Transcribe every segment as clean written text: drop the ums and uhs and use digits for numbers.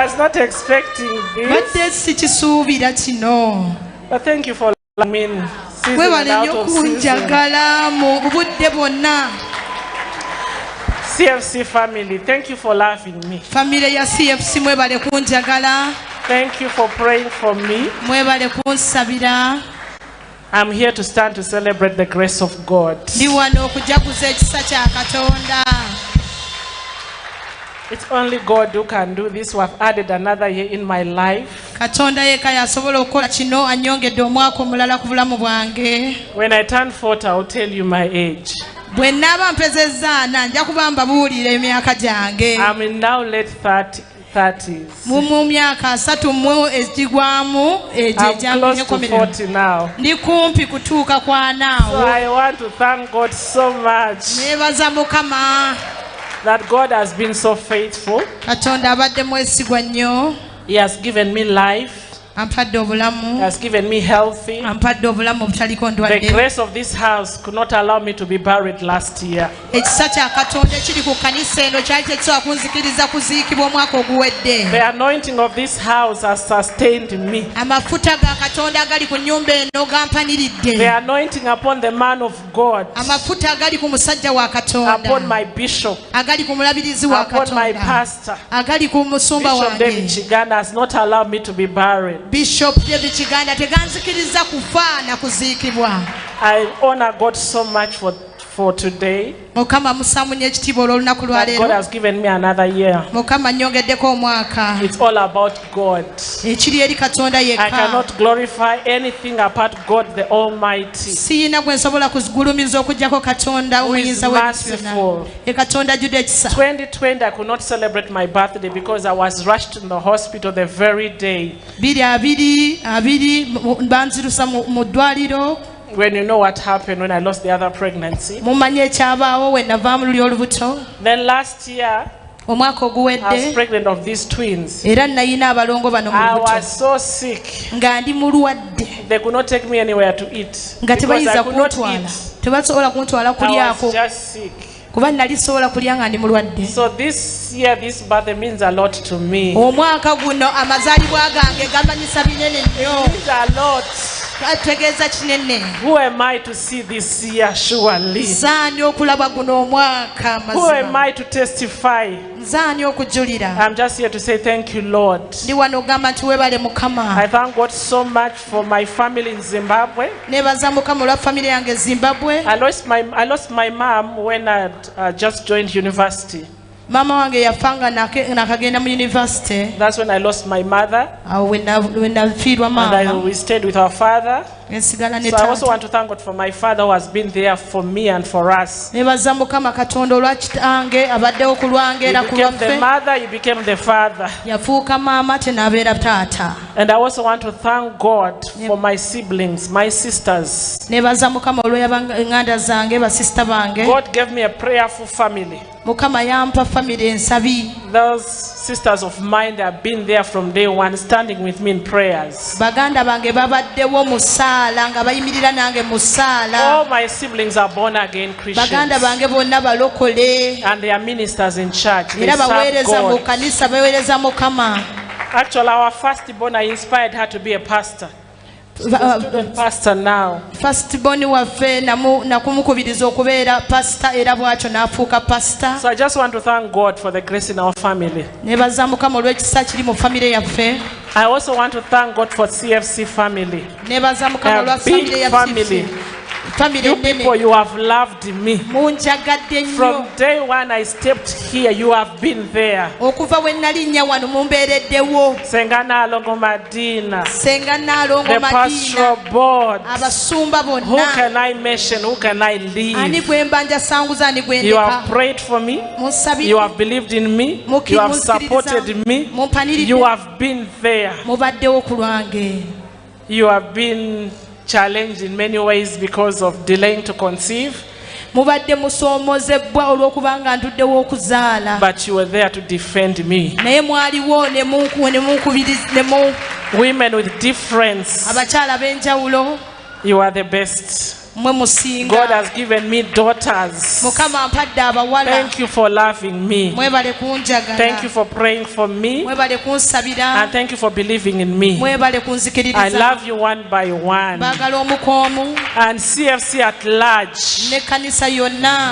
was not expecting this. But thank you for loving me in season and out of season. CFC family, thank you for loving me. Thank you for praying for me. I'm here to stand to celebrate the grace of God. It's only God who can do this. We have added another year in my life. When I turn 40, I'll tell you my age. I'm in now late 30s. I'm close to 40 now. So I want to thank God so much that God has been so faithful. He has given me life. He has given me healthy. The grace of this house could not allow me to be buried last year. The anointing of this house has sustained me. The anointing upon the man of God, upon my bishop, upon my pastor, Bishop David Kiganda'S, has not allowed me to be buried. Bishop David Kiganda teganzikiriza kufa na kuzikibwa. I honor God so much for today. Mukama musamunye ekitiibwa olw'olunaku lwa leero. God has given me another year. Mukama nnyongeddeko omwaka. It's all about God. Ekiri eri Katonda yekka. I cannot glorify anything apart God the Almighty. Siyina gwe nsobola kugulumiza okuggyako Katonda omuyinza w'ebyonna. Katonda ajjudde ekisa. 2020 I could not celebrate my birthday because I was rushed in the hospital the very day. Banzirusa mu ddwaliro. When you know what happened when I lost the other pregnancy. Then last year, I was pregnant of these twins. I was so sick. They could not take me anywhere to eat because I could not eat. I was just sick. So this year, this birthday means a lot to me. It means a lot. Who am I to see this year surely? Who am I to testify? I'm just here to say thank you, Lord. I thank God so much for my family in Zimbabwe. I lost my mom when I just joined university. Mama wange yafanga nakagenda mu university. That's when I lost my mother. When we stayed with our father. So I also want to thank God for my father who has been there for me and for us. He became the mother, he became the father. And I also want to thank God for my siblings, my sisters. God gave me a prayerful family. Those sisters of mine that have been there from day one, standing with me in prayers. All my siblings are born again Christians. And they are ministers in church. They serve God. Actually, our firstborn, I inspired her to be a pastor. Student pastor now. Firstborn waffe nakumukubiriza okubeera pastor era bw'atyo n'afuuka pastor. So I just want to thank God for the grace in our family. Nebaza Mukama olw'ekisa kiri mu family yaffe. I also want to thank God for CFC family. Nebaza Mukama olwa family yaffe. You people, you have loved me. From day one I stepped here, you have been there. Sengana Alongo Madina, the pastoral board. Who can I mention? Who can I leave? You have prayed for me. You have believed in me. You have supported me. You have been there. You have been challenged in many ways because of delaying to conceive. But you were there to defend me. Women with difference, you are the best. God has given me daughters. Thank you for loving me. Thank you for praying for me. And thank you for believing in me. I love you one by one. And CFC at large,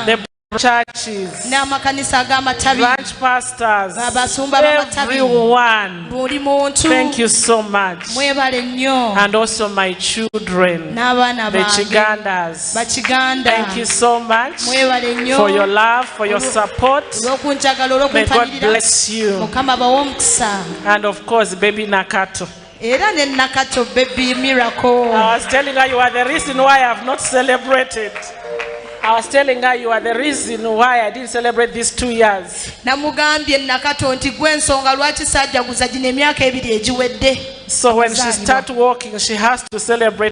the churches, branch pastors, everyone, thank you so much. And also my children, the Kiganda'S, thank you so much for your love, for your support. May God bless you. And of course, baby Nakato. I was telling her you are the reason why I have not celebrated. I was telling her you are the reason why I didn't celebrate these 2 years. So when she starts walking, she has to celebrate.